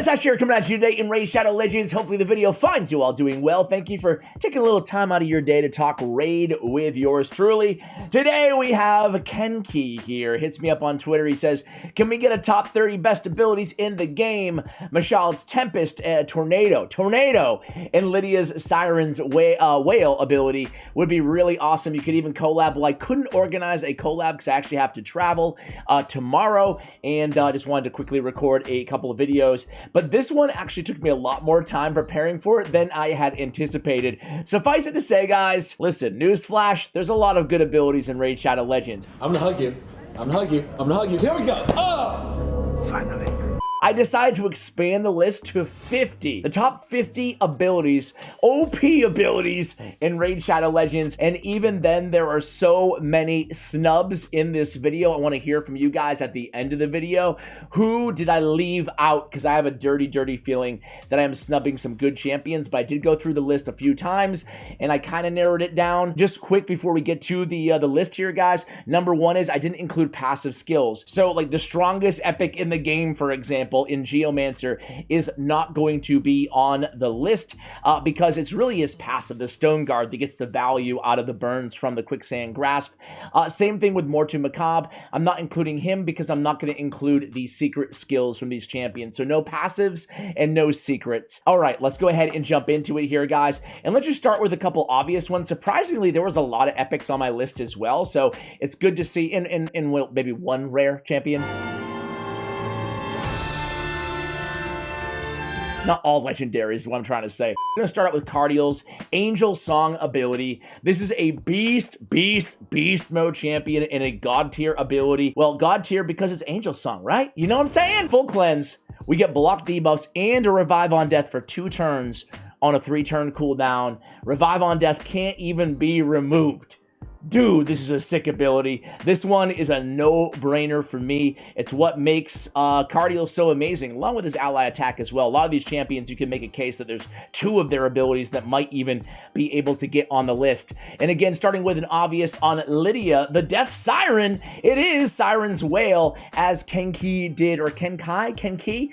guys, Ash here coming at you today in Raid Shadow Legends. Hopefully the video finds you all doing well. Thank you for taking a little time out of your day to talk Raid with yours truly. Today we have Kenki here. Hits me up on Twitter. He says, can we get a top 30 best abilities in the game? Mashalad's Tempest, Tornado, and Lydia's Siren's Whale ability would be really awesome. You could even collab. Well, I couldn't organize a collab because I actually have to travel tomorrow, and just wanted to quickly record a couple of videos. But this one actually took me a lot more time preparing for it than I had anticipated. Suffice it to say, guys, listen, newsflash, there's a lot of good abilities in Raid Shadow Legends. I'm gonna hug you. I'm gonna hug you. I'm gonna hug you. Here we go. Oh! Finally. I decided to expand the list to 50. The top 50 abilities, OP abilities in Raid Shadow Legends. And even then, there are so many snubs in this video. I want to hear from you guys at the end of the video. Who did I leave out? Because I have a dirty feeling that I am snubbing some good champions. But I did go through the list a few times, and I kind of narrowed it down. Just quick before we get to the list here, guys. Number one is I didn't include passive skills. So like the strongest epic in the game, for example, in Geomancer is not going to be on the list because it's really his passive, the Stone Guard, that gets the value out of the burns from the Quicksand Grasp. Same thing with Mortu Macabre. I'm not including him because I'm not going to include the secret skills from these champions. So no passives and no secrets. All right, let's go ahead and jump into it here, guys. And let's just start with a couple obvious ones. Surprisingly, there was a lot of epics on my list as well. So it's good to see in maybe one rare champion. Not all legendaries is what I'm trying to say. I'm gonna start out with Cardinals Angel Song ability. This is a beast mode champion and a god tier ability. Well, god tier because it's Angel Song, right? You know what I'm saying? Full cleanse. We get block debuffs and a revive on death for 2 turns on a 3-turn cooldown. Revive on death can't even be removed. Dude, this is a sick ability. This one is a no-brainer for me. It's what makes Cardio so amazing, along with his ally attack as well. A lot of these champions, you can make a case that there's 2 of their abilities that might even be able to get on the list. And again, starting with an obvious on Lydia, the Death Siren, it is Siren's Whale, as Kenki did, or Kenki,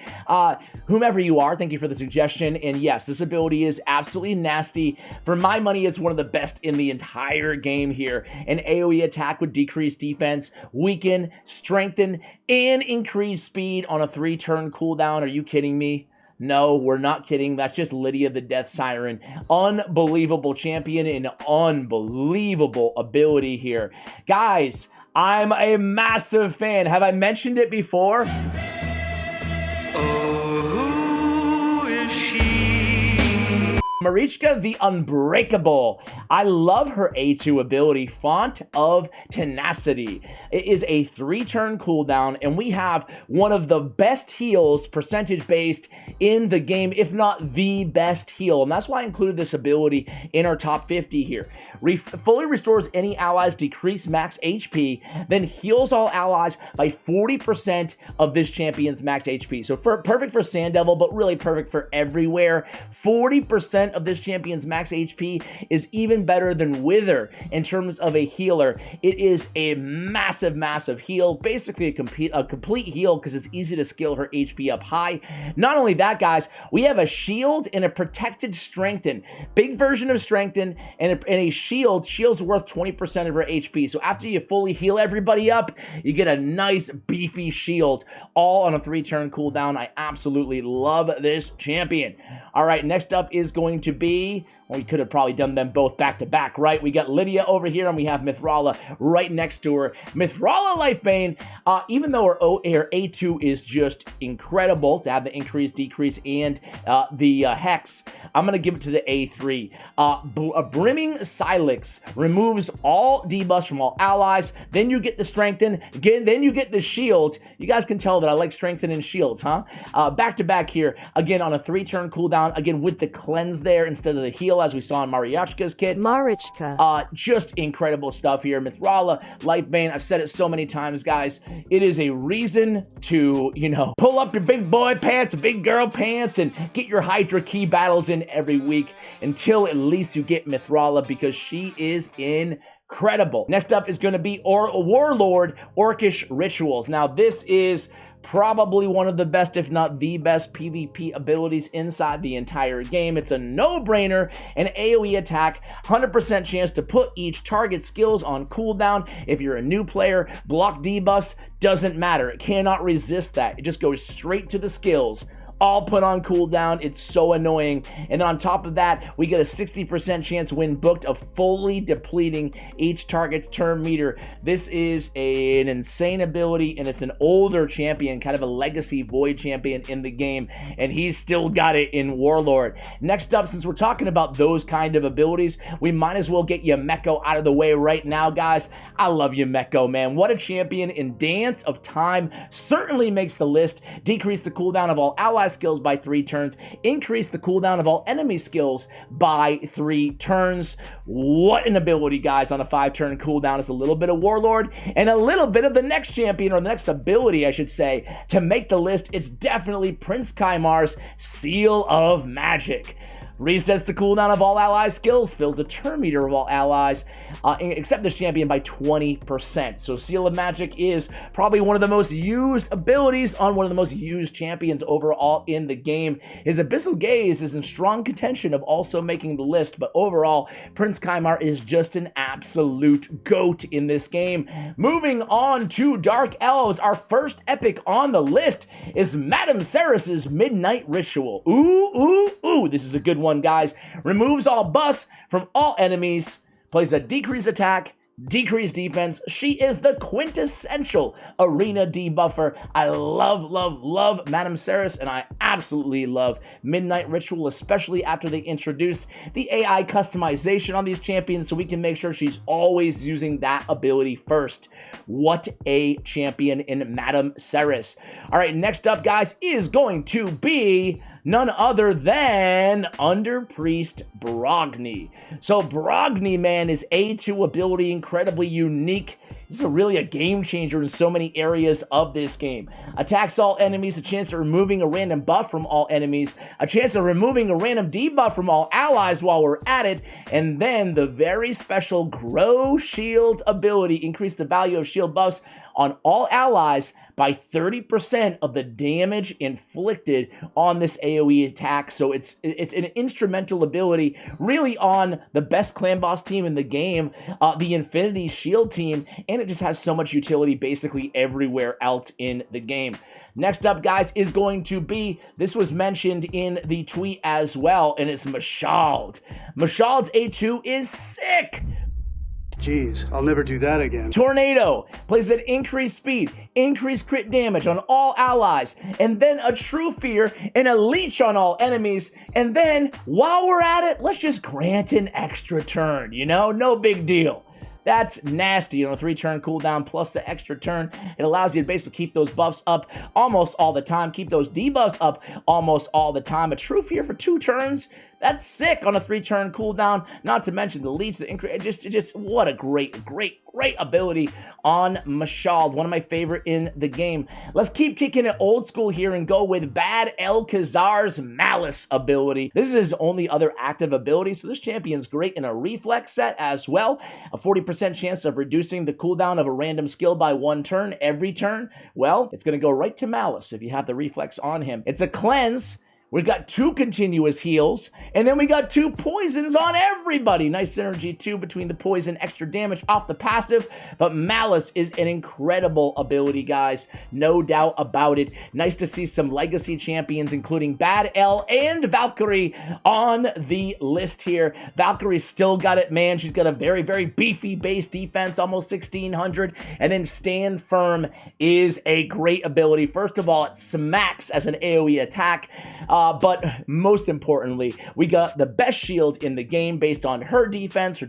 whomever you are, thank you for the suggestion. And yes, this ability is absolutely nasty. For my money, it's one of the best in the entire game here. An AoE attack with decreased defense, weaken, strengthen, and increase speed on a 3-turn cooldown. Are you kidding me? No, we're not kidding. That's just Lydia the Death Siren. Unbelievable champion and unbelievable ability here. Guys, I'm a massive fan. Have I mentioned it before? Marichka the Unbreakable. I love her A2 ability, Font of Tenacity. It is a 3-turn cooldown, and we have one of the best heals, percentage-based, in the game, if not the best heal. And that's why I included this ability in our top 50 here. Fully restores any allies' decreased max HP, then heals all allies by 40% of this champion's max HP. So perfect for Sand Devil, but really perfect for everywhere. 40% of this champion's max HP is even better than Wither in terms of a healer. It is a massive heal, basically a complete heal because it's easy to scale her HP up high. Not only that, guys, we have a shield and a protected strengthen. Big version of strengthen and a shield. Shield's worth 20% of her HP. So after you fully heal everybody up, you get a nice beefy shield, all on a 3-turn cooldown. I absolutely love this champion. All right, next up is going to be, well, we could have probably done them both back to back, right? We got Lydia over here and we have Mythralla right next to her. Mythralla Lifebane, even though her A2 is just incredible to have the increase, decrease, and the Hex, I'm going to give it to the A3. A Brimming Silex removes all debuffs from all allies. Then you get the Strengthen. Again, then you get the Shield. You guys can tell that I like Strengthen and Shields, huh? Back to back here, again on a 3-turn cooldown, again with the Cleanse there instead of the heal as we saw in Mariachka's kit. Just incredible stuff here. Mythralla, Lifebane, I've said it so many times, guys. It is a reason to, you know, pull up your big boy pants, big girl pants, and get your Hydra key battles in every week until at least you get Mythralla, because she is incredible. incredible. Next up is going to be Warlord Orcish Rituals. Now, this is probably one of the best, if not the best, PvP abilities inside the entire game. It's a no-brainer, an AoE attack, 100% chance to put each target skills on cooldown. If you're a new player, block debuffs, doesn't matter. It cannot resist that. It just goes straight to the skills. All put on cooldown. It's so annoying. And on top of that, we get a 60% chance when booked of fully depleting each target's turn meter. This is an insane ability, and it's an older champion, kind of a legacy void champion in the game, and he's still got it in Warlord. Next up, since we're talking about those kind of abilities, we might as well get Yameko out of the way right now, guys. I love Yameko, man. What a champion in Dance of Time. Certainly makes the list. Decrease the cooldown of all allies skills by 3 turns, increase the cooldown of all enemy skills by 3 turns. What an ability, guys, on a 5-turn cooldown. Is a little bit of Warlord and a little bit of the next champion, or the next ability, I should say, to make the list. It's definitely Prince Kaimar's Seal of Magic. Resets the cooldown of all allies skills, fills the turn meter of all allies, except this champion, by 20%. So Seal of Magic is probably one of the most used abilities on one of the most used champions overall in the game. His Abyssal Gaze is in strong contention of also making the list, but overall, Prince Kaimar is just an absolute GOAT in this game. Moving on to Dark Elves, our first epic on the list is Madame Saris's Midnight Ritual. Ooh, this is a good one, guys. Removes all buffs from all enemies, plays a decreased attack, decreased defense. She is the quintessential arena debuffer. I love Madame Saris, and I absolutely love Midnight Ritual, especially after they introduced the AI customization on these champions, so we can make sure she's always using that ability first. What a champion in Madame Saris. All right, next up, guys, is going to be none other than Under Priest Brogne. So Brogne, man, is A2 ability, incredibly unique. This is really a game changer in so many areas of this game. Attacks all enemies, a chance of removing a random buff from all enemies, a chance of removing a random debuff from all allies while we're at it, and then the very special Grow Shield ability, increase the value of shield buffs on all allies by 30% of the damage inflicted on this AoE attack. So it's an instrumental ability really on the best clan boss team in the game, the Infinity Shield team, and it just has so much utility basically everywhere else in the game. Next up, guys, is going to be, this was mentioned in the tweet as well, and it's Mashald. Mashald's A2 is sick. Jeez, I'll never do that again. Tornado plays at increased speed, increased crit damage on all allies, and then a True Fear and a Leech on all enemies. And then, while we're at it, let's just grant an extra turn, you know? No big deal. That's nasty on a 3-turn cooldown plus the extra turn. It allows you to basically keep those buffs up almost all the time, keep those debuffs up almost all the time. A True Fear for 2 turns, that's sick on a 3-turn cooldown. Not to mention the leads, the increase. Just what a great ability on Mashald. One of my favorite in the game. Let's keep kicking it old school here and go with Bad Elkazar's Malice ability. This is his only other active ability, so this champion's great in a reflex set as well. A 40% chance of reducing the cooldown of a random skill by 1 turn every turn. Well, it's going to go right to Malice if you have the reflex on him. It's a cleanse. We've got 2 continuous heals, and then we got 2 poisons on everybody. Nice synergy, too, between the poison, extra damage off the passive, but Malice is an incredible ability, guys. No doubt about it. Nice to see some legacy champions, including Bad El and Valkyrie on the list here. Valkyrie's still got it, man. She's got a very beefy base defense, almost 1600, and then Stand Firm is a great ability. First of all, it smacks as an AoE attack, but most importantly, we got the best shield in the game based on her defense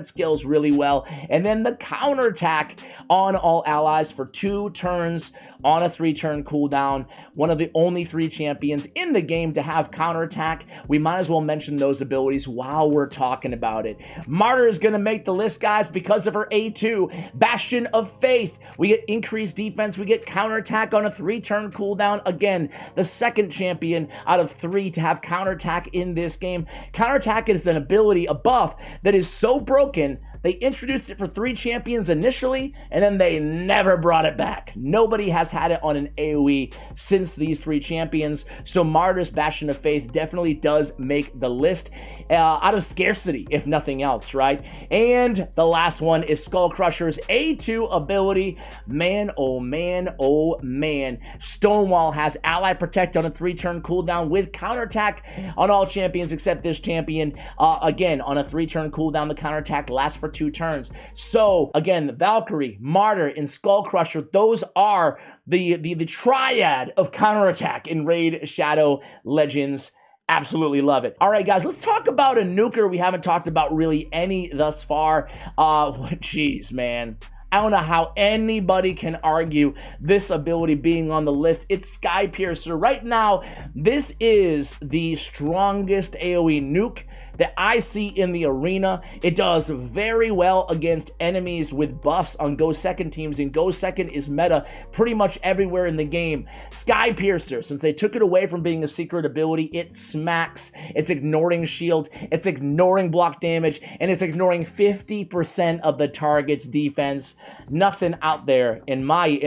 skills really well, and then the counterattack on all allies for 2 turns on a 3-turn cooldown. One of the only 3 champions in the game to have counterattack. We might as well mention those abilities while we're talking about it. Martyr is going to make the list, guys, because of her A2. Bastion of Faith. We get increased defense. We get counterattack on a 3-turn cooldown. Again, the second champion out of 3 to have counterattack in this game. Counterattack is an ability, a buff, that is so broken They introduced it for 3 champions initially, and then they never brought it back. Nobody has had it on an AoE since these 3 champions, so Martyr's Bastion of Faith definitely does make the list out of scarcity, if nothing else, right? And the last one is Skullcrusher's A2 ability. Man, oh man, oh man. Stonewall has Ally Protect on a 3-turn cooldown with counterattack on all champions except this champion. Again, on a 3-turn cooldown, the counterattack lasts for 2 turns. So, again, the Valkyrie, Martyr, and Skullcrusher, those are the triad of counterattack in Raid Shadow Legends. Absolutely love it. All right, guys, let's talk about a nuker we haven't talked about really any thus far. Jeez, man. I don't know how anybody can argue this ability being on the list. It's Skypiercer. Right now, this is the strongest AoE nuke that I see in the arena. It does very well against enemies with buffs on Go Second teams, and Go Second is meta pretty much everywhere in the game. Skypiercer, since they took it away from being a secret ability, it smacks. It's ignoring shield, it's ignoring block damage, and it's ignoring 50% of the target's defense. Nothing out there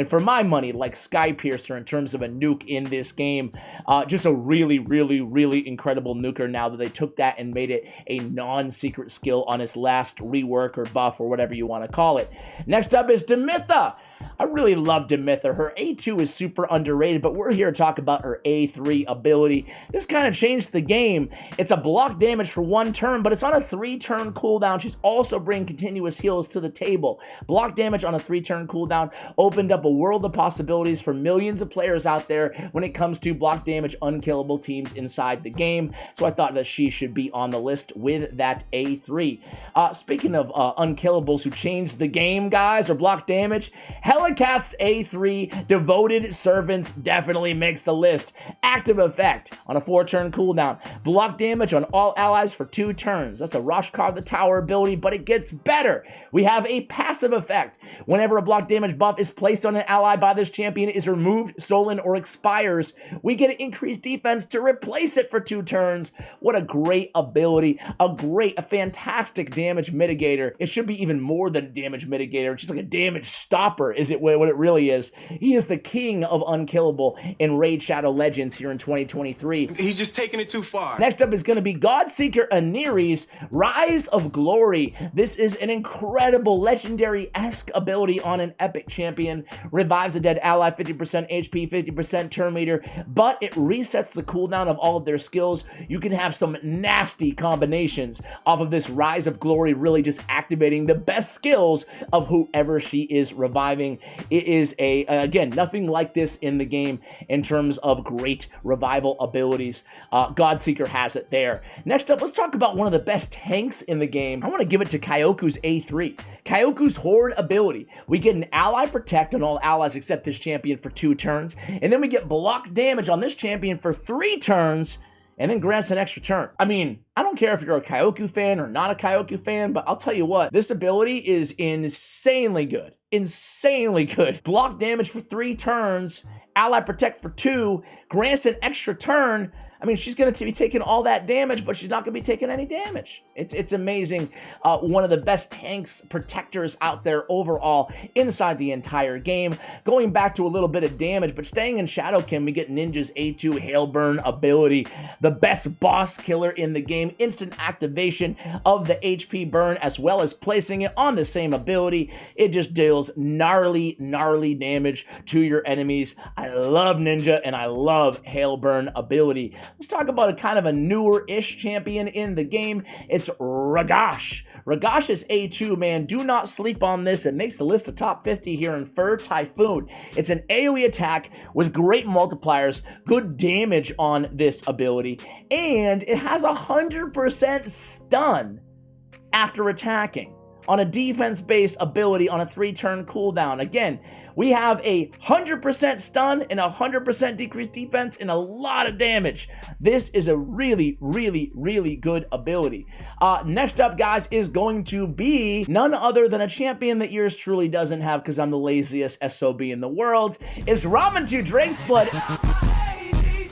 for my money like Skypiercer in terms of a nuke in this game. Just a really, really, really incredible nuker now that they took that and made it a non-secret skill on his last rework or buff or whatever you want to call it. Next up is Demither. I really love Demither. Her A2 is super underrated, but we're here to talk about her A3 ability. This kind of changed the game. It's a block damage for 1 turn, but it's on a 3-turn cooldown. She's also bringing continuous heals to the table. Block damage on a 3-turn cooldown opened up a world of possibilities for millions of players out there when it comes to block damage unkillable teams inside the game. So I thought that she should be on the list with that A3. Speaking of unkillables who changed the game, guys, or block damage, Helicap's A3, Devoted Servants, definitely makes the list. Active effect on a 4-turn cooldown. Block damage on all allies for 2 turns. That's a Roshkar the Tower ability, but it gets better. We have a passive effect. Whenever a block damage buff is placed on an ally by this champion, is removed, stolen, or expires, we get an increased defense to replace it for 2 turns. What a great ability. A fantastic damage mitigator. It should be even more than a damage mitigator. It's just like a damage stopper, is it what it really is. He is the king of unkillable in Raid Shadow Legends here in 2023. He's just taking it too far. Next up is going to be Godseeker Aniri's Rise of Glory. This is an incredible legendary-esque ability on an epic champion. Revives a dead ally 50% HP, 50% turn meter, but it resets the cooldown of all of their skills. You can have some nasty combinations off of this Rise of Glory, really just activating the best skills of whoever she is reviving. It is again, nothing like this in the game in terms of great revival abilities. Godseeker has it there. Next up, let's talk about one of the best tanks in the game. I want to give it to Kaioku's A3. Kaioku's Horde ability. We get an ally protect on all allies except this champion for 2 turns, and then we get block damage on this champion for 3 turns, and then grants an extra turn. I mean, I don't care if you're a Kaioku fan or not a Kaioku fan, but I'll tell you what, this ability is insanely good. Insanely good. Block damage for 3 turns, ally protect for 2, grants an extra turn. I mean, she's going to be taking all that damage, but she's not going to be taking any damage. It's amazing. One of the best tanks, protectors out there overall inside the entire game. Going back to a little bit of damage, but staying in Shadowkin, we get Ninja's A2 Hailburn ability. The best boss killer in the game. Instant activation of the HP burn, as well as placing it on the same ability. It just deals gnarly, gnarly damage to your enemies. I love Ninja, and I love Hailburn ability. Let's talk about a kind of a newer-ish champion in the game. It's Ragash. Ragash's A2, man, do not sleep on this. It makes the list of top 50 here in Fur Typhoon. It's an AoE attack with great multipliers, good damage on this ability, and it has 100% stun after attacking on a defense-based ability on a 3-turn cooldown. Again, we have a 100% stun and 100% decreased defense and a lot of damage. This is a really, really, really good ability. Next up, guys, is going to be none other than a champion that yours truly doesn't have, because I'm the laziest SOB in the world. It's Ramen 2 Drake's Blood.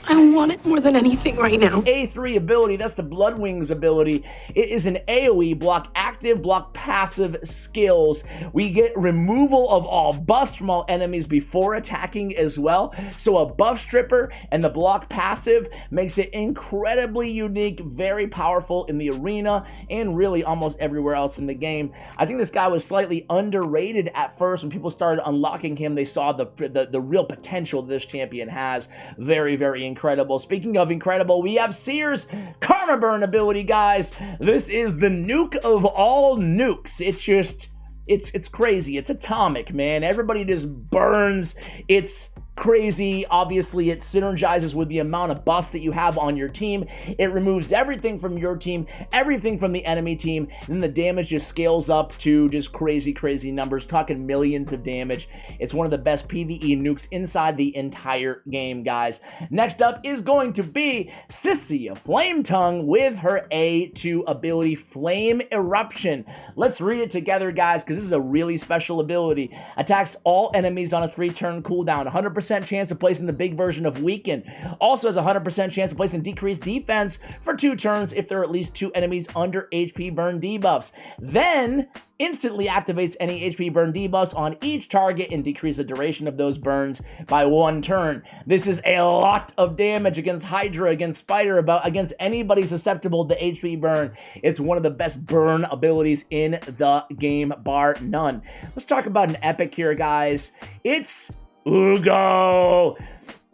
I want it more than anything right now. A3 ability, that's the Blood Wings ability. It is an AoE, block active, block passive skills. We get removal of all buffs from all enemies before attacking as well. So a buff stripper and the block passive makes it incredibly unique, very powerful in the arena and really almost everywhere else in the game. I think this guy was slightly underrated at first. When people started unlocking him, they saw the real potential this champion has. Very, very incredible. Speaking of incredible, we have Sears Karma Burn ability, guys. This is the nuke of all nukes. It's just, it's crazy. It's atomic, man. Everybody just burns. It's crazy. Obviously, it synergizes with the amount of buffs that you have on your team. It removes everything from your team, everything from the enemy team, and then the damage just scales up to just crazy, crazy numbers, talking millions of damage. It's one of the best PvE nukes inside the entire game, guys. Next up is going to be Sissy, a Flame Tongue, with her A2 ability, Flame Eruption. Let's read it together, guys, because this is a really special ability. Attacks all enemies on a 3-turn cooldown, 100% chance of placing the big version of Weaken. Also has a 100% chance of placing decreased defense for 2 turns if there are at least 2 enemies under HP burn debuffs. Then instantly activates any HP burn debuffs on each target and decrease the duration of those burns by 1 turn. This is a lot of damage against Hydra, against Spider, against anybody susceptible to HP burn. It's one of the best burn abilities in the game, bar none. Let's talk about an epic here, guys. It's Hugo.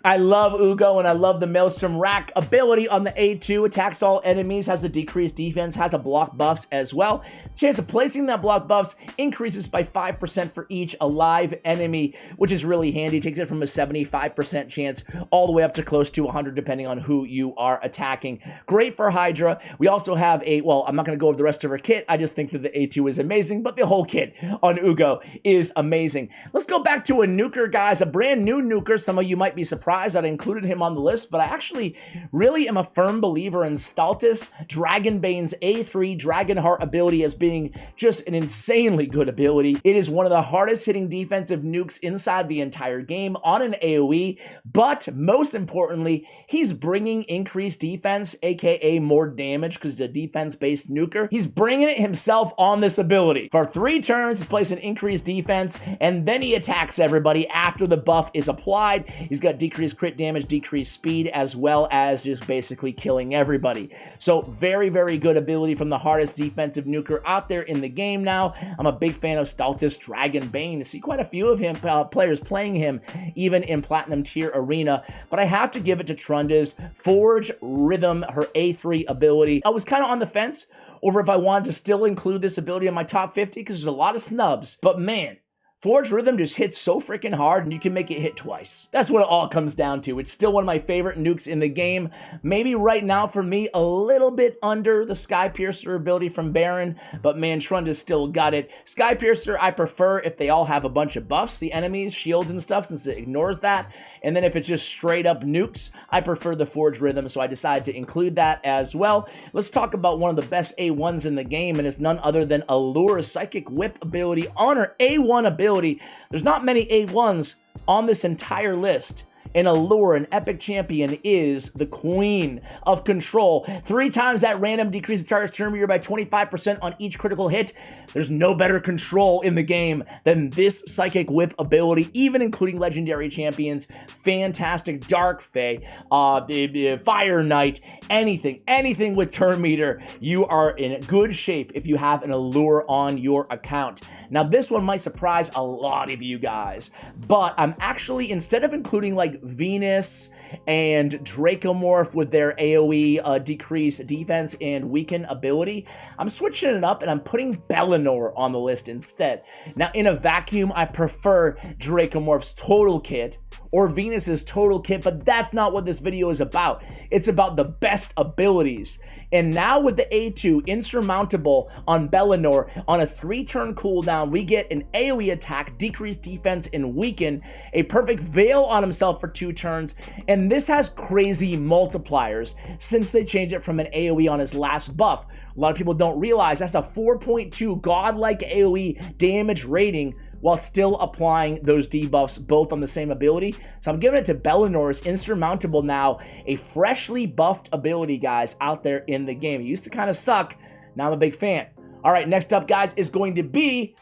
I love Hugo and I love the Maelstrom Rack ability on the A2. Attacks all enemies, has a decreased defense, has a block buffs as well. Chance of placing that block buffs increases by 5% for each alive enemy, which is really handy. Takes it from a 75% chance all the way up to close to 100 depending on who you are attacking. Great for Hydra. We also have a, well, I'm not going to go over the rest of her kit. I just think that the A2 is amazing, but the whole kit on Hugo is amazing. Let's go back to a nuker, guys, a brand new nuker. Some of you might be surprised that I included him on the list, but I actually really am a firm believer in Staltus, Dragonbane's A3 Dragonheart ability as being just an insanely good ability. It is one of the hardest hitting defensive nukes inside the entire game on an AoE, but most importantly, he's bringing increased defense, aka more damage, because he's a defense-based nuker. He's bringing it himself on this ability. For 3 turns, he plays an increased defense, and then he attacks everybody after the buff is applied. He's got decreased crit damage, decreased speed, as well as just basically killing everybody. So very, very good ability from the hardest defensive nuker out there in the game now. I'm a big fan of Staltus Dragonbane. I see quite a few of him players playing him even in Platinum tier arena, but I have to give it to Trunda's Forge Rhythm, her A3 ability. I was kind of on the fence over if I wanted to still include this ability in my top 50 because there's a lot of snubs, but man, Forge Rhythm just hits so freaking hard and you can make it hit twice. That's what it all comes down to. It's still one of my favorite nukes in the game. Maybe right now for me, a little bit under the Skypiercer ability from Baron, but man, Trunda's still got it. Skypiercer, I prefer if they all have a bunch of buffs, the enemies, shields and stuff, since it ignores that. And then if it's just straight up nukes, I prefer the Forge Rhythm, so I decided to include that as well. Let's talk about one of the best A1s in the game, and it's none other than Allure Psychic Whip ability on her A1 ability. There's not many A1s on this entire list. And Allure, an epic champion, is the queen of control. 3 times that random decrease the target's turn meter by 25% on each critical hit. There's no better control in the game than this Psychic Whip ability, even including legendary champions. Fantastic Dark Fae, Fire Knight, anything with turn meter. You are in good shape if you have an Allure on your account. Now, this one might surprise a lot of you guys, but I'm actually, instead of including like Venus and Dracomorph with their AoE decrease defense and weaken ability, I'm switching it up and I'm putting Belenor on the list instead. Now, in a vacuum, I prefer Dracomorph's total kit or Venus's total kit, but that's not what this video is about. It's about the best abilities. And now with the A2 insurmountable on Belenor, on a 3-turn cooldown, we get an AoE attack, decreased defense, and weaken, a perfect veil on himself for 2 turns, and this has crazy multipliers since they changed it from an AoE on his last buff. A lot of people don't realize that's a 4.2 godlike AoE damage rating while still applying those debuffs both on the same ability. So I'm giving it to Belenor. Insurmountable now, a freshly buffed ability, guys, out there in the game. It used to kind of suck. Now I'm a big fan. All right, next up, guys, is going to be...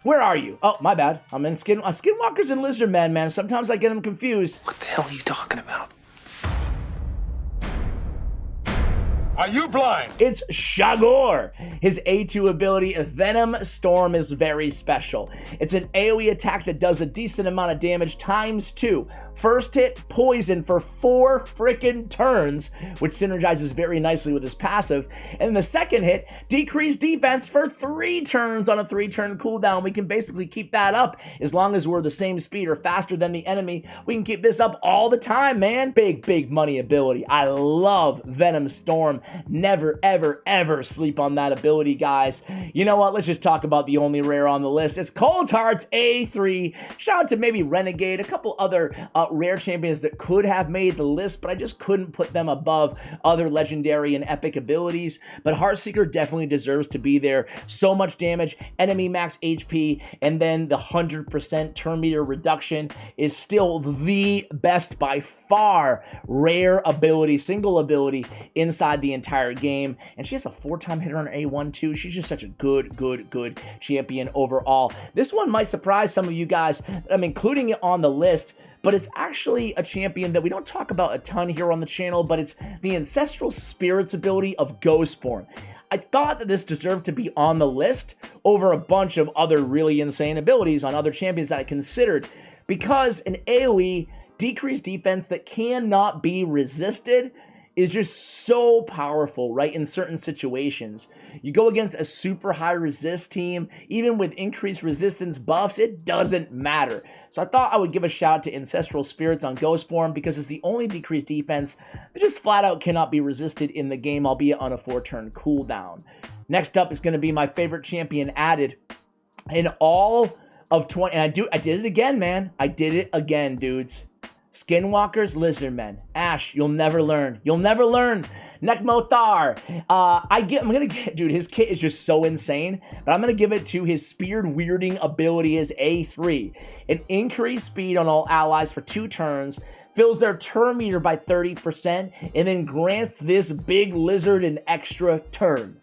Where are you? Oh, my bad. I'm in Skinwalkers and Lizardmen, man. Sometimes I get them confused. What the hell are you talking about? Are you blind? It's Chagor. His A2 ability, Venom Storm, is very special. It's an AoE attack that does a decent amount of damage times 2. First hit, poison for 4 freaking turns, which synergizes very nicely with his passive. And the second hit, decreased defense for 3 turns on a 3-turn cooldown. We can basically keep that up as long as we're the same speed or faster than the enemy. We can keep this up all the time, man. Big money ability. I love Venom Storm. Never, ever, ever sleep on that ability, guys. You know what? Let's just talk about the only rare on the list. It's Cold Heart's A3. Shout out to maybe Renegade, a couple other rare champions that could have made the list, but I just couldn't put them above other legendary and epic abilities. But Heartseeker definitely deserves to be there. So much damage, enemy max HP, and then the 100% turn meter reduction is still the best by far rare ability, single ability inside the entire game. And she has a 4-time hitter on A1 too. She's just such a good champion overall. This one might surprise some of you guys that I'm including it on the list, but it's actually a champion that we don't talk about a ton here on the channel, but it's the Ancestral Spirits ability of Ghostborn. I thought that this deserved to be on the list over a bunch of other really insane abilities on other champions that I considered, because an AoE decreased defense that cannot be resisted is just so powerful, right, in certain situations. You go against a super high resist team, even with increased resistance buffs, it doesn't matter. So I thought I would give a shout to Ancestral Spirits on Ghostborn because it's the only decreased defense that just flat out cannot be resisted in the game, albeit on a 4-turn cooldown. Next up is going to be my favorite champion added in all of 20, and I did it again, man. I did it again, dudes. Skinwalkers, Lizardmen. Ash, you'll never learn. You'll never learn. Mothar. Dude, his kit is just so insane, but I'm gonna give it to his Speared Weirding ability as A3. An increased speed on all allies for 2 turns, fills their turn meter by 30%, and then grants this big lizard an extra turn.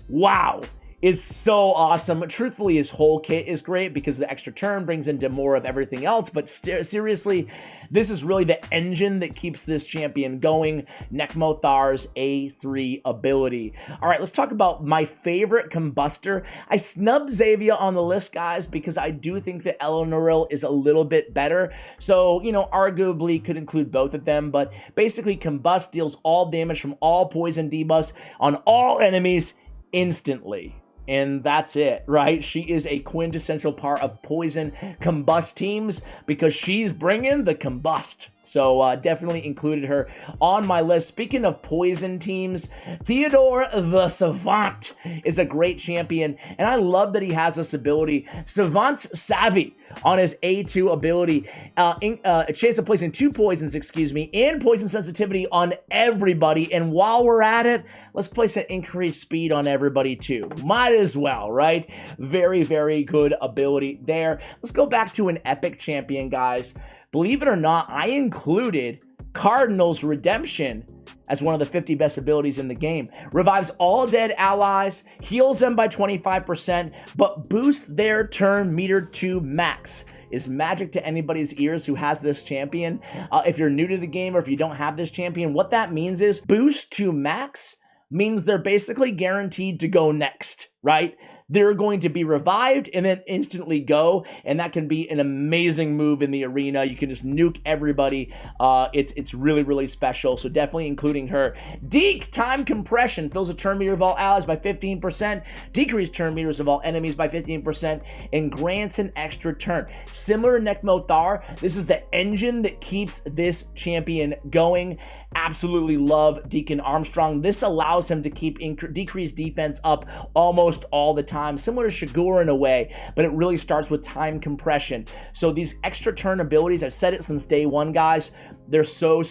Wow. It's so awesome. Truthfully, his whole kit is great because the extra turn brings into more of everything else, but seriously, this is really the engine that keeps this champion going. Mothar's A3 ability. All right, let's talk about my favorite Combustor. I snubbed Xavier on the list, guys, because I do think that Eleanoril is a little bit better. So, you know, arguably could include both of them, but basically Combust deals all damage from all poison debuffs on all enemies instantly. And that's it, right? She is a quintessential part of Poison Combust teams because she's bringing the Combust. So definitely included her on my list. Speaking of Poison teams, Theodore the Savant is a great champion, and I love that he has this ability, Savant's Savvy, on his A2 ability. A chance of placing 2 poisons, and poison sensitivity on everybody. And while we're at it, let's place an increased speed on everybody too. Might as well, right? Very good ability there. Let's go back to an epic champion, guys. Believe it or not, I included Cardinals Redemption as one of the 50 best abilities in the game. Revives all dead allies, heals them by 25%, but boosts their turn meter to max. Is magic to anybody's ears who has this champion. If you're new to the game or if you don't have this champion, what that means is boost to max means they're basically guaranteed to go next, right? They're going to be revived and then instantly go, and that can be an amazing move in the arena. You can just nuke everybody. It's really special, so definitely including her. Deke Time Compression fills a turn meter of all allies by 15%, decreased turn meters of all enemies by 15%, and grants an extra turn. Similar to Mothar, this is the engine that keeps this champion going. Absolutely love Deacon Armstrong. This allows him to keep decreased defense up almost all the time, similar to Chagor in a way, but it really starts with time compression. So these extra turn abilities, I've said it since day one, guys, they're so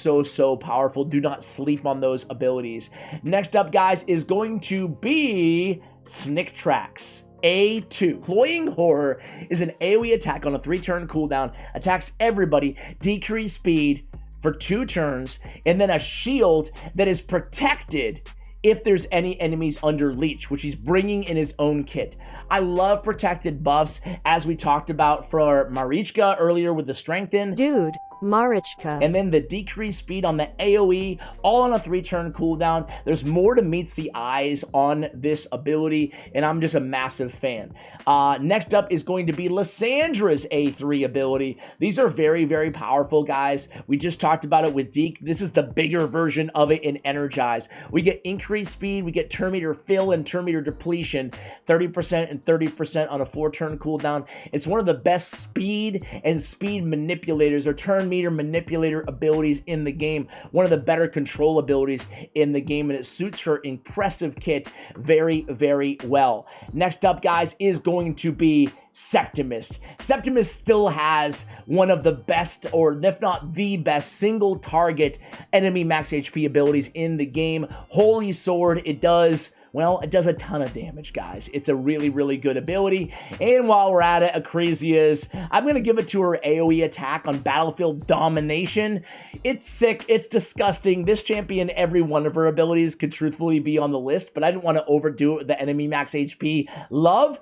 powerful. Do not sleep on those abilities. Next up, guys, is going to be Snick Tracks. A2. Cloying Horror is an AoE attack on a 3-turn cooldown, attacks everybody, decrease speed for 2 turns, and then a shield that is protected if there's any enemies under leech, which he's bringing in his own kit. I love protected buffs, as we talked about for Marichka earlier with the strengthen. Dude, Marichka. And then the decreased speed on the AoE, all on a 3-turn cooldown. There's more to meets the eyes on this ability, and I'm just a massive fan. Next up is going to be Lisandra's A3 ability. These are very, very powerful, guys. We just talked about it with Deke. This is the bigger version of it in Energize. We get increased speed, we get turn meter fill and turn meter depletion, 30% and 30% on a 4-turn cooldown. It's one of the best speed and speed manipulators or turn meter manipulator abilities in the game. One of the better control abilities in the game, and it suits her impressive kit very, very well. Next up, guys, is going to be Septimus. Septimus still has one of the best, or if not the best, single target enemy max HP abilities in the game. Holy Sword, it does a ton of damage, guys. It's a really, really good ability. And while we're at it, Acresia's, I'm going to give it to her AoE attack on Battlefield Domination. It's sick. It's disgusting. This champion, every one of her abilities could truthfully be on the list, but I didn't want to overdo it with the enemy max HP love.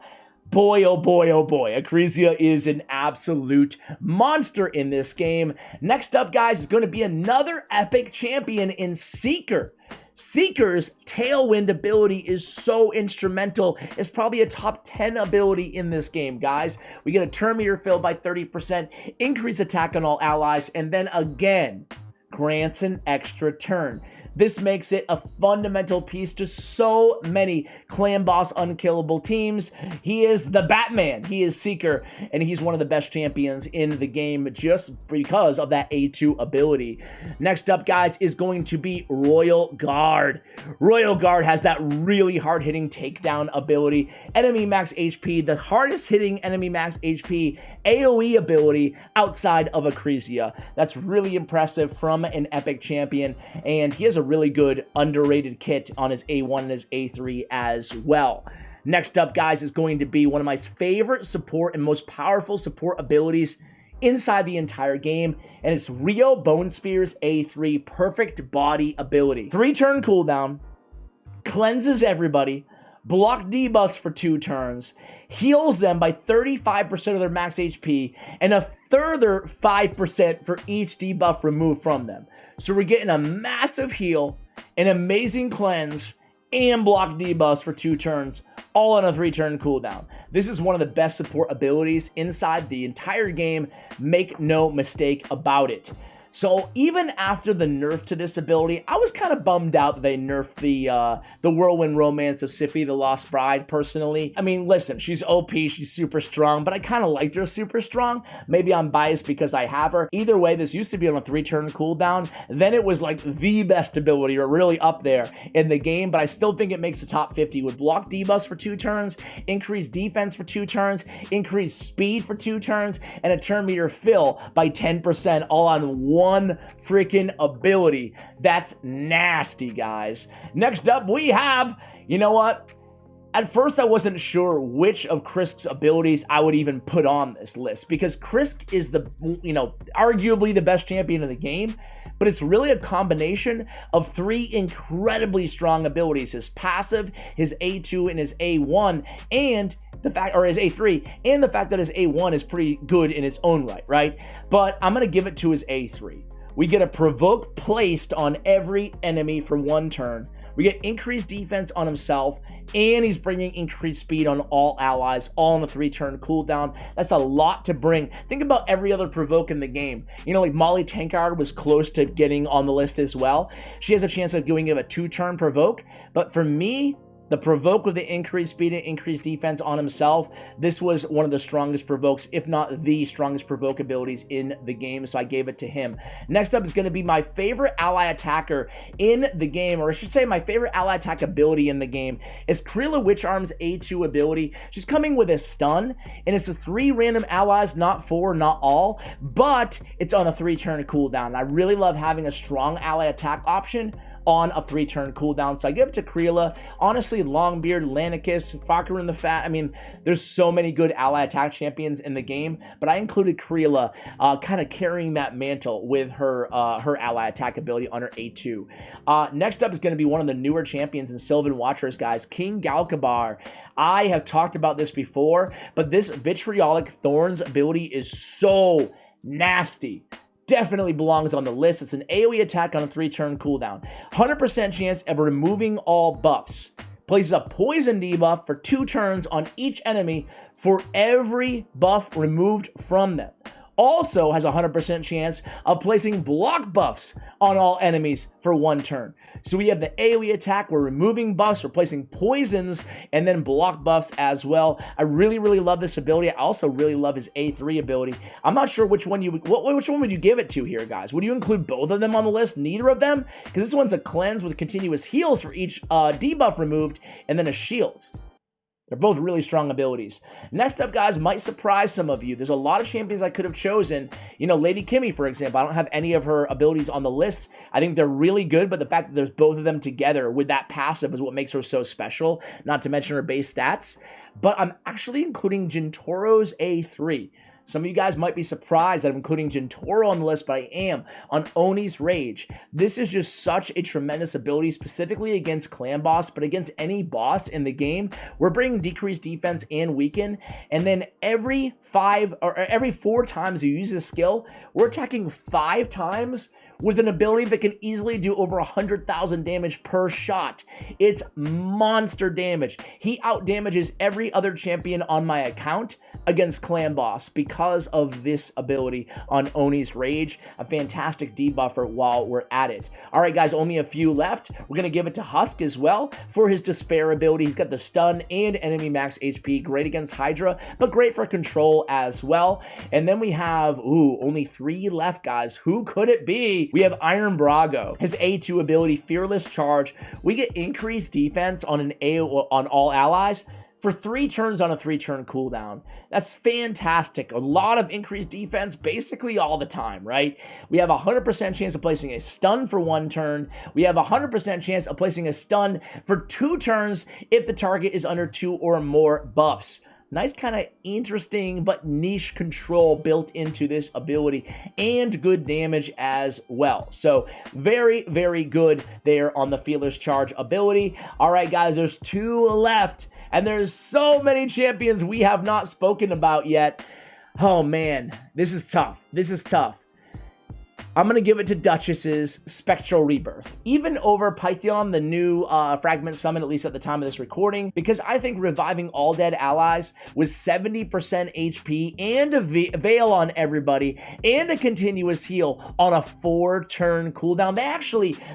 Boy, oh boy, oh boy. Acresia is an absolute monster in this game. Next up, guys, is going to be another epic champion in Seeker. Seeker's Tailwind ability is so instrumental. It's probably a top 10 ability in this game, guys. We get a turn meter fill by 30%, increase attack on all allies, and then again, grants an extra turn. This makes it a fundamental piece to so many clan boss unkillable teams. He is the Batman. He is Seeker, and he's one of the best champions in the game just because of that A2 ability. Next up, guys, is going to be Royal Guard. Royal Guard has that really hard-hitting takedown ability. Enemy max HP, the hardest hitting enemy max HP AoE ability outside of Acresia. That's really impressive from an epic champion, and he has a really good underrated kit on his A1 and his A3 as well. Next up, guys, is going to be one of my favorite support and most powerful support abilities inside the entire game, and it's Rio Bone Spear's A3 perfect body ability. 3-turn cooldown, cleanses everybody, block debuffs for 2 turns, heals them by 35% of their max HP, and a further 5% for each debuff removed from them. So we're getting a massive heal, an amazing cleanse, and block debuffs for 2 turns, all on a 3-turn cooldown. This is one of the best support abilities inside the entire game. Make no mistake about it. So even after the nerf to this ability, I was kind of bummed out that they nerfed the Whirlwind Romance of Sissy, the Lost Bride, personally. I mean, listen, she's OP, she's super strong, but I kind of liked her super strong. Maybe I'm biased because I have her. Either way, this used to be on a 3-turn cooldown. Then it was like the best ability, or really up there in the game, but I still think it makes the top 50 with block debuffs for 2 turns, increased defense for 2 turns, increased speed for 2 turns, and a turn meter fill by 10%, all on one freaking ability. That's nasty, guys. Next up, we have, you know what? At first, I wasn't sure which of Krisk's abilities I would even put on this list, because Krisk is the, arguably the best champion in the game, but it's really a combination of 3 incredibly strong abilities: his passive, his A2, and his A1, and his A3, and the fact that his A1 is pretty good in its own right? But I'm gonna give it to his A3. We get a provoke placed on every enemy for 1 turn. We get increased defense on himself, and he's bringing increased speed on all allies, all on the 3-turn cooldown. That's a lot to bring. Think about every other provoke in the game. Like Molly Tankard was close to getting on the list as well. She has a chance of going a 2-turn provoke, but for me, the provoke with the increased speed and increased defense on himself, this was one of the strongest provokes, if not the strongest provoke abilities in the game, so I gave it to him. Next up is going to be my favorite ally attacker in the game, or I should say my favorite ally attack ability in the game, is Kriela Witcharm's A2 ability. She's coming with a stun, and it's a 3 random allies, not 4, not all, but it's on a 3-turn cooldown. I really love having a strong ally attack option on a 3-turn cooldown. So I give it to Kriela. Honestly, Longbeard, Lanicus, Fakir in the Fat. I mean, there's so many good ally attack champions in the game, but I included Kriela kind of carrying that mantle with her ally attack ability on her A2. Next up is going to be one of the newer champions in Sylvan Watchers, guys, King Galkabar. I have talked about this before, but this Vitriolic Thorns ability is so nasty. Definitely belongs on the list. It's an AoE attack on a 3-turn cooldown. 100% chance of removing all buffs. Places a poison debuff for 2 turns on each enemy for every buff removed from them. Also has a 100% chance of placing block buffs on all enemies for 1 turn. So we have the AoE attack, we're removing buffs, we're placing poisons, and then block buffs as well. I really, really love this ability. I also really love his A3 ability. I'm not sure which one which one would you give it to here, guys? Would you include both of them on the list? Neither of them? Because this one's a cleanse with continuous heals for each debuff removed, and then a shield. They're both really strong abilities. Next up, guys, might surprise some of you. There's a lot of champions I could have chosen. You know, Lady Kimmy, for example. I don't have any of her abilities on the list. I think they're really good, but the fact that there's both of them together with that passive is what makes her so special, not to mention her base stats. But I'm actually including Gentoro's A3. Some of you guys might be surprised that I'm including Gentoro on the list, but I am on Oni's Rage. This is just such a tremendous ability, specifically against clan boss, but against any boss in the game. We're bringing decreased defense and weaken, and then every 4 times you use this skill, we're attacking 5 times with an ability that can easily do over 100,000 damage per shot. It's monster damage. He outdamages every other champion on my account against clan boss because of this ability on Oni's Rage, a fantastic debuffer while we're at it. All right, guys, only a few left. We're gonna give it to Husk as well for his Despair ability. He's got the stun and enemy max HP, great against Hydra, but great for control as well. And then we have, only 3 left, guys. Who could it be? We have Iron Brago. His A2 ability, Fearless Charge. We get increased defense on on all allies for 3 turns on a 3-turn cooldown. That's fantastic. A lot of increased defense basically all the time, right? We have a 100% chance of placing a stun for 1 turn. We have a 100% chance of placing a stun for 2 turns if the target is under 2 or more buffs. Nice kind of interesting but niche control built into this ability, and good damage as well. So very, very good there on the Fearless Charge ability. All right, guys, there's 2 left, and there's so many champions we have not spoken about yet. Oh man, this is tough. This is tough. I'm going to give it to Duchess's Spectral Rebirth, even over Pythion, the new Fragment Summon, at least at the time of this recording, because I think reviving all dead allies with 70% HP and a Veil on everybody and a continuous heal on a 4-turn cooldown.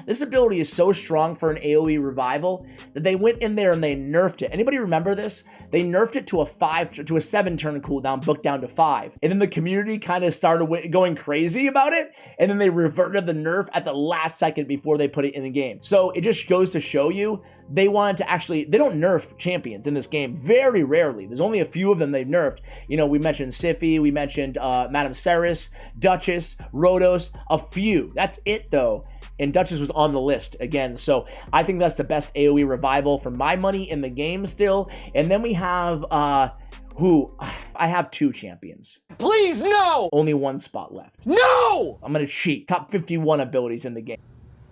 This ability is so strong for an AoE revival that they went in there and they nerfed it. Anybody remember this? They nerfed it to a 7-turn cooldown, booked down to 5. And then the community kind of started going crazy about it, and then they reverted the nerf at the last second before they put it in the game. So it just goes to show you, they wanted to they don't nerf champions in this game, very rarely. There's only a few of them they've nerfed. You know, we mentioned Sify, we mentioned Madame Saris, Duchess, Rhodos, a few. That's it though. And Duchess was on the list again. So I think that's the best AoE revival for my money in the game still. And then we have, I have 2 champions. Please, no! Only 1 spot left. No! I'm gonna cheat. Top 51 abilities in the game.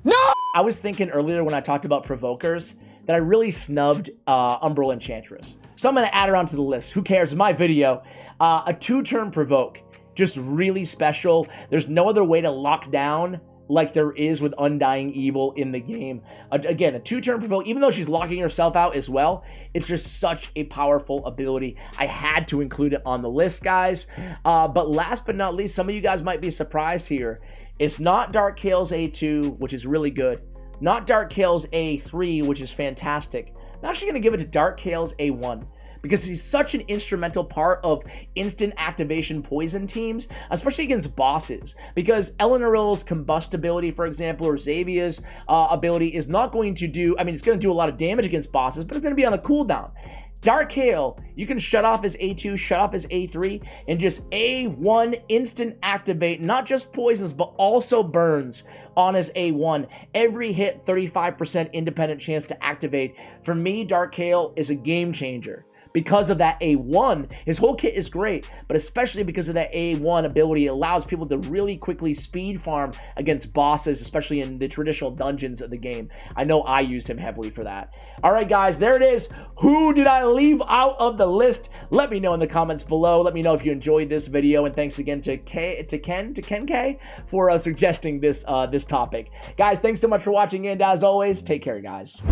No! I was thinking earlier when I talked about provokers that I really snubbed Umbral Enchantress. So I'm gonna add her onto the list. Who cares? It's my video. A 2-turn provoke. Just really special. There's no other way to lock down like there is with Undying Evil in the game. Again, a 2-turn provoke, even though she's locking herself out as well, it's just such a powerful ability. I had to include it on the list, guys. But last but not least, some of you guys might be surprised here. It's not Dark Kael's A2, which is really good. Not Dark Kael's A3, which is fantastic. I'm actually gonna give it to Dark Kael's A1, because he's such an instrumental part of instant activation poison teams, especially against bosses. Because Eleanor's Combust ability, for example, or Xavia's ability is not going to do, it's going to do a lot of damage against bosses, but it's going to be on a cooldown. Dark Hail, you can shut off his A2, shut off his A3, and just A1 instant activate, not just poisons, but also burns on his A1. Every hit, 35% independent chance to activate. For me, Dark Hail is a game changer. Because of that A1, his whole kit is great, but especially because of that A1 ability, it allows people to really quickly speed farm against bosses, especially in the traditional dungeons of the game. I know I used him heavily for that. All right, guys, there it is. Who did I leave out of the list? Let me know in the comments below. Let me know if you enjoyed this video, and thanks again to Ken K for suggesting this this topic. Guys, thanks so much for watching, and as always, take care, guys.